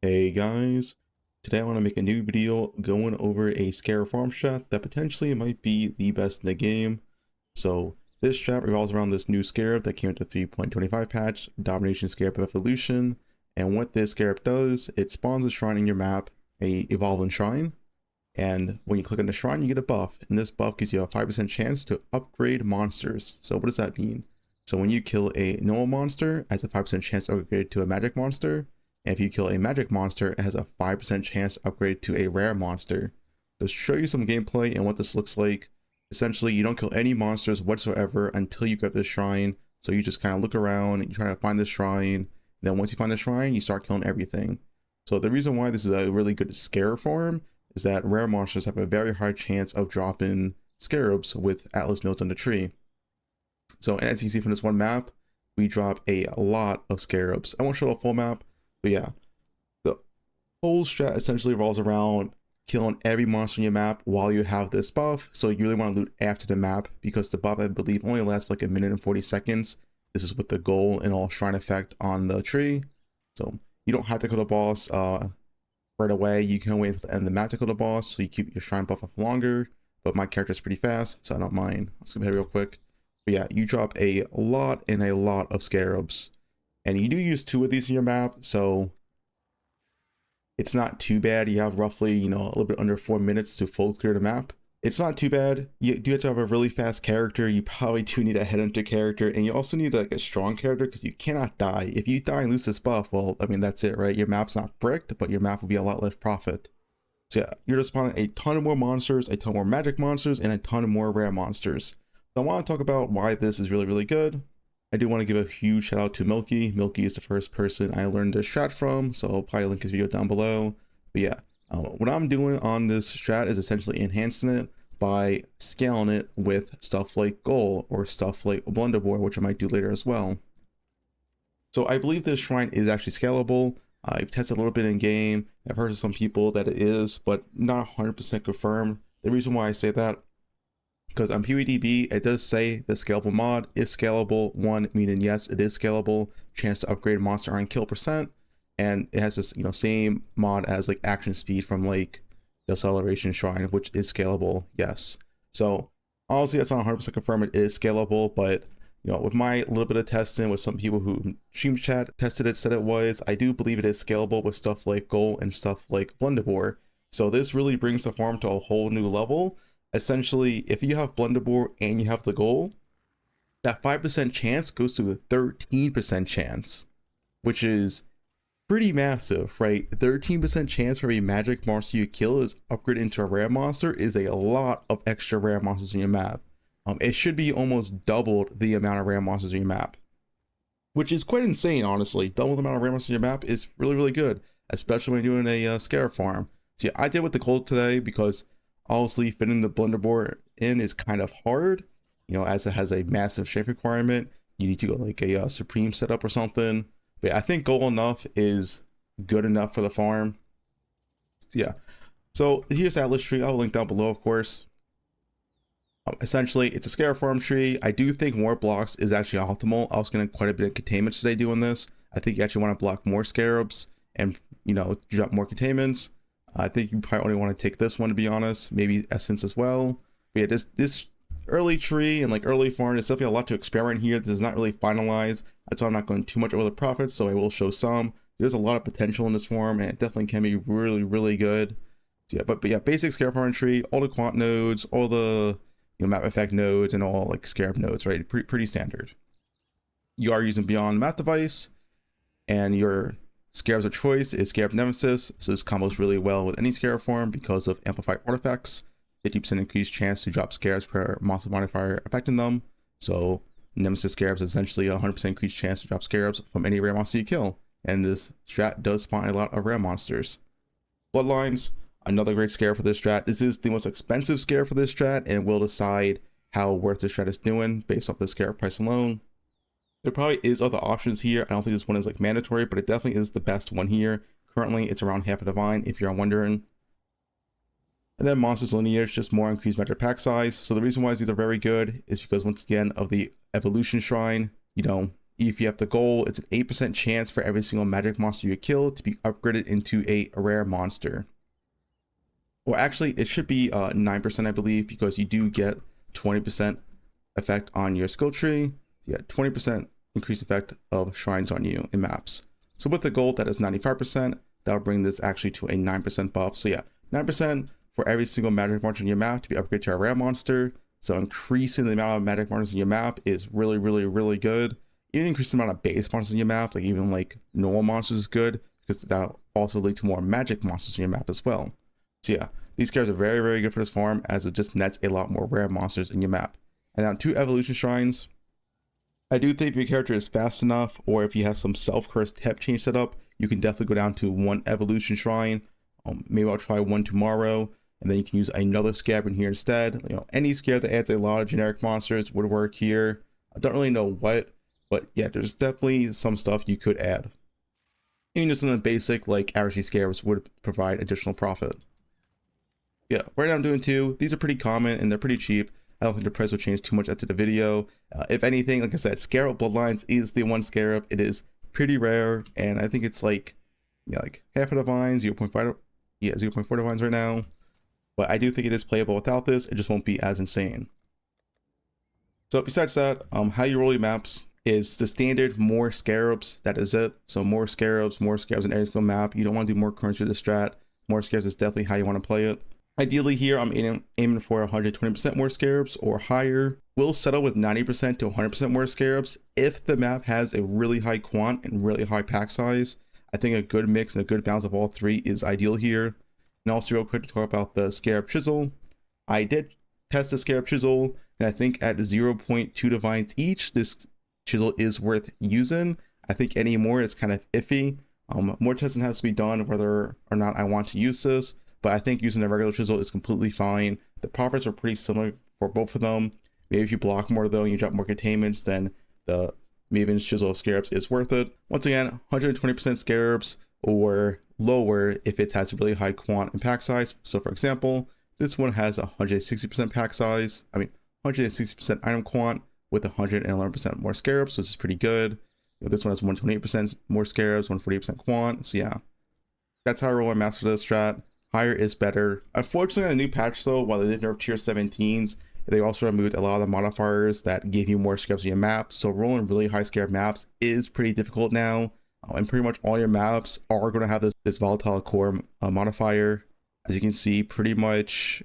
Hey guys, today I want to make a new video going over a Scarab farm strat that potentially might be the best in the game. So this strat revolves around this new Scarab that came with the 3.25 patch, Domination Scarab Evolution. And what this Scarab does, it spawns a shrine in your map, a evolving shrine. And when you click on the shrine, you get a buff. And this buff gives you a 5% chance to upgrade monsters. So what does that mean? So when you kill a normal monster, it has a 5% chance to upgrade to a magic monster. And if you kill a magic monster, it has a 5% chance to upgrade to a rare monster. To show you some gameplay and what this looks like, essentially you don't kill any monsters whatsoever until you get this shrine. So you just kind of look around, you try to find the shrine. Then once you find the shrine, you start killing everything. So the reason why this is a really good scare farm is that rare monsters have a very high chance of dropping scarabs with Atlas nodes on the tree. So as you see from this one map, we drop a lot of scarabs. I won't show the full map, but yeah, the whole strat essentially revolves around killing every monster in your map while you have this buff. So you really want to loot after the map because the buff, I believe, only lasts like 1:40. This is with the gull and all shrine effect on the tree. So you don't have to kill the boss right away. You can wait until the end of the map to kill the boss, so you keep your shrine buff up longer. But my character is pretty fast, so I don't mind. Let's go ahead real quick. But yeah, you drop a lot and a lot of scarabs. And you do use 2 of these in your map, so it's not too bad. You have roughly, a little bit under 4 minutes to full clear the map. It's not too bad. You do have to have a really fast character. You probably do need a headhunter character, and you also need like a strong character because you cannot die. If you die and lose this buff, well, I mean, that's it, right? Your map's not bricked, but your map will be a lot less profit. So yeah, you're just spawning a ton more monsters, a ton more magic monsters, and a ton more rare monsters. So I want to talk about why this is really, really good. I do want to give a huge shout out to Milky. Milky is the first person I learned this strat from, so I'll probably link his video down below. But yeah, what I'm doing on this strat is essentially enhancing it by scaling it with stuff like gull or stuff like blunderbore, which I might do later as well. So I believe this shrine is actually scalable. I've tested a little bit in game. I've heard of some people that it is, but not 100% confirmed. The reason why I say that, because on PvDB, it does say the scalable mod is scalable. One, meaning yes, it is scalable. Chance to upgrade monster on kill percent. And it has this, same mod as like action speed from like the acceleration shrine, which is scalable, yes. So honestly, that's not 100% confirmed it is scalable, but with my little bit of testing with some people who stream chat tested it, said it was, I do believe it is scalable with stuff like gull and stuff like blunderbore. So this really brings the farm to a whole new level. Essentially, if you have blunderbore and you have the gull, that 5% chance goes to a 13% chance, which is pretty massive, right? 13% chance for a magic monster you kill is upgraded into a rare monster is a lot of extra rare monsters in your map. It should be almost doubled the amount of rare monsters in your map, which is quite insane, honestly. Double the amount of rare monsters in your map is really, really good, especially when you're doing a Scarab farm. So yeah, I did with the gold today because honestly, fitting the blunderbore in is kind of hard, as it has a massive strength requirement. You need to go like a supreme setup or something. But I think gold enough is good enough for the farm. So yeah. So here's Atlas Tree. I'll link down below, of course. Essentially, it's a Scarab farm tree. I do think more blocks is actually optimal. I was getting quite a bit of containments today doing this. I think you actually want to block more scarabs and, drop more containments. I think you probably only want to take this one, to be honest, maybe essence as well. But yeah, this early tree and like early farm, there's definitely a lot to experiment here. This is not really finalized. That's why I'm not going too much over the profits, so I will show some. There's a lot of potential in this farm, and it definitely can be really, really good. So yeah, but yeah, basic Scarab farm tree, all the quant nodes, all the map effect nodes, and all like Scarab nodes, right? Pretty standard. You are using Beyond Map Device, and your Scarabs of choice is Scarab Nemesis, so this combos really well with any Scarab form because of amplified artifacts. 50% increased chance to drop Scarabs per monster modifier affecting them. So Nemesis Scarabs is essentially a 100% increased chance to drop Scarabs from any rare monster you kill. And this strat does spawn a lot of rare monsters. Bloodlines, another great scare for this strat. This is the most expensive scare for this strat and will decide how worth this strat is doing based off the Scarab price alone. There probably is other options here. I don't think this one is like mandatory, but it definitely is the best one here. Currently, it's around half a divine, if you're wondering. And then Monsters Lineage, just more increased magic pack size. So the reason why these are very good is because once again of the evolution shrine, if you have the goal, it's an 8% chance for every single magic monster you kill to be upgraded into a rare monster. Or actually, it should be 9%, I believe, because you do get 20% effect on your skill tree. You get 20% increased effect of shrines on you in maps. So with the gold, that is 95%. That'll bring this actually to a 9% buff. So yeah, 9% for every single magic monster in your map to be upgraded to a rare monster. So increasing the amount of magic monsters in your map is really, really, really good. Even increasing the amount of base monsters in your map, like even like normal monsters, is good because that'll also lead to more magic monsters in your map as well. So yeah, these cards are very, very good for this farm, as it just nets a lot more rare monsters in your map. And now 2 evolution shrines. I do think if your character is fast enough, or if you have some self-cursed temp change set up, you can definitely go down to 1 evolution shrine. Maybe I'll try 1 tomorrow, and then you can use another Scarab in here instead. You know, any Scarab that adds a lot of generic monsters would work here. I don't really know what, but yeah, there's definitely some stuff you could add. Even just something basic like RC Scarabs would provide additional profit. Yeah, right now I'm doing 2. These are pretty common and they're pretty cheap. I don't think the price will change too much after the video. If anything, like I said, Scarab Bloodlines is the one Scarab. It is pretty rare, and I think it's like, yeah, like half a divine, 0.5, yeah, 0.4 divines right now. But I do think it is playable without this. It just won't be as insane. So besides that, how you roll your maps is the standard more Scarabs. That is it. So more Scarabs in every single map. You don't want to do more currency with the strat. More Scarabs is definitely how you want to play it. Ideally here, I'm aiming for 120% more Scarabs or higher. We'll settle with 90% to 100% more Scarabs if the map has a really high quant and really high pack size. I think a good mix and a good balance of all 3 is ideal here. And also real quick to talk about the Scarab Chisel. I did test the Scarab Chisel, and I think at 0.2 divines each, this chisel is worth using. I think any more is kind of iffy. More testing has to be done whether or not I want to use this. But I think using a regular chisel is completely fine. The profits are pretty similar for both of them. Maybe if you block more though and you drop more containments, then the Maven's Chisel of Scarabs is worth it. Once again, 120% Scarabs or lower if it has a really high quant and pack size. So for example, this one has 160% pack size. 160% item quant with 111% more Scarabs. So this is pretty good. This one has 128% more Scarabs, 148% quant. So yeah, that's how I roll my maps for this strat. Higher is better. Unfortunately, on the new patch though, while they did nerf tier 17s, they also removed a lot of the modifiers that gave you more Scarabs on your map. So rolling really high Scarab maps is pretty difficult now. And pretty much all your maps are going to have this volatile core modifier. As you can see, pretty much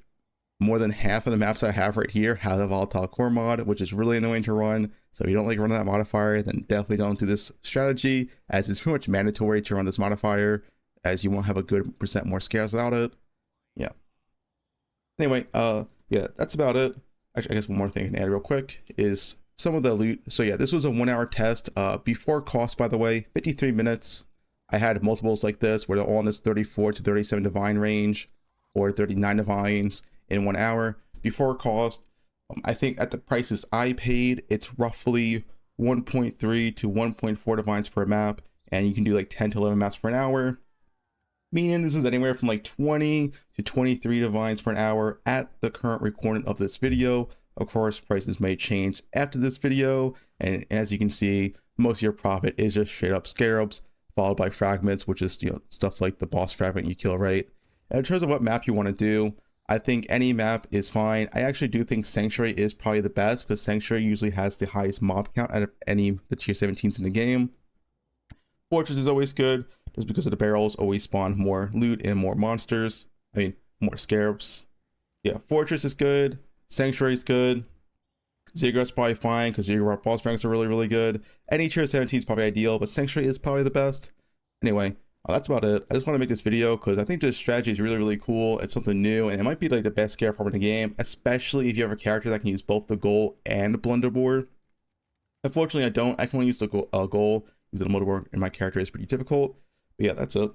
more than half of the maps I have right here have a volatile core mod, which is really annoying to run. So if you don't like running that modifier, then definitely don't do this strategy, as it's pretty much mandatory to run this modifier, as you won't have a good percent more Scarabs without it. Yeah. Anyway, yeah, that's about it. Actually, I guess one more thing I can add real quick is some of the loot. So yeah, this was a 1-hour test. Before cost, by the way, 53 minutes. I had multiples like this where they're all in this 34 to 37 divine range, or 39 divines in 1 hour. Before cost, I think at the prices I paid, it's roughly 1.3 to 1.4 divines per map, and you can do like 10 to 11 maps per hour. Meaning this is anywhere from like 20 to 23 divines per hour at the current recording of this video. Of course, prices may change after this video, and as you can see, most of your profit is just straight up Scarabs, followed by fragments, which is, you know, stuff like the boss fragment you kill, right? And in terms of what map you want to do, I think any map is fine. I actually do think Sanctuary is probably the best, because Sanctuary usually has the highest mob count out of any of the tier 17s in the game. Fortress is always good, just because of the barrels always spawn more loot and more monsters. More Scarabs. Yeah, Fortress is good. Sanctuary is good. Ziggurat's probably fine, because Ziggurat boss ranks are really, really good. Any tier 17 is probably ideal, but Sanctuary is probably the best. Anyway, that's about it. I just want to make this video because I think this strategy is really, really cool. It's something new, and it might be like the best Scarab farm in the game, especially if you have a character that can use both the gull and blunderbore. Unfortunately, I don't. I can only use the gull. Using the blunderbore and my character is pretty difficult. But yeah, that's it.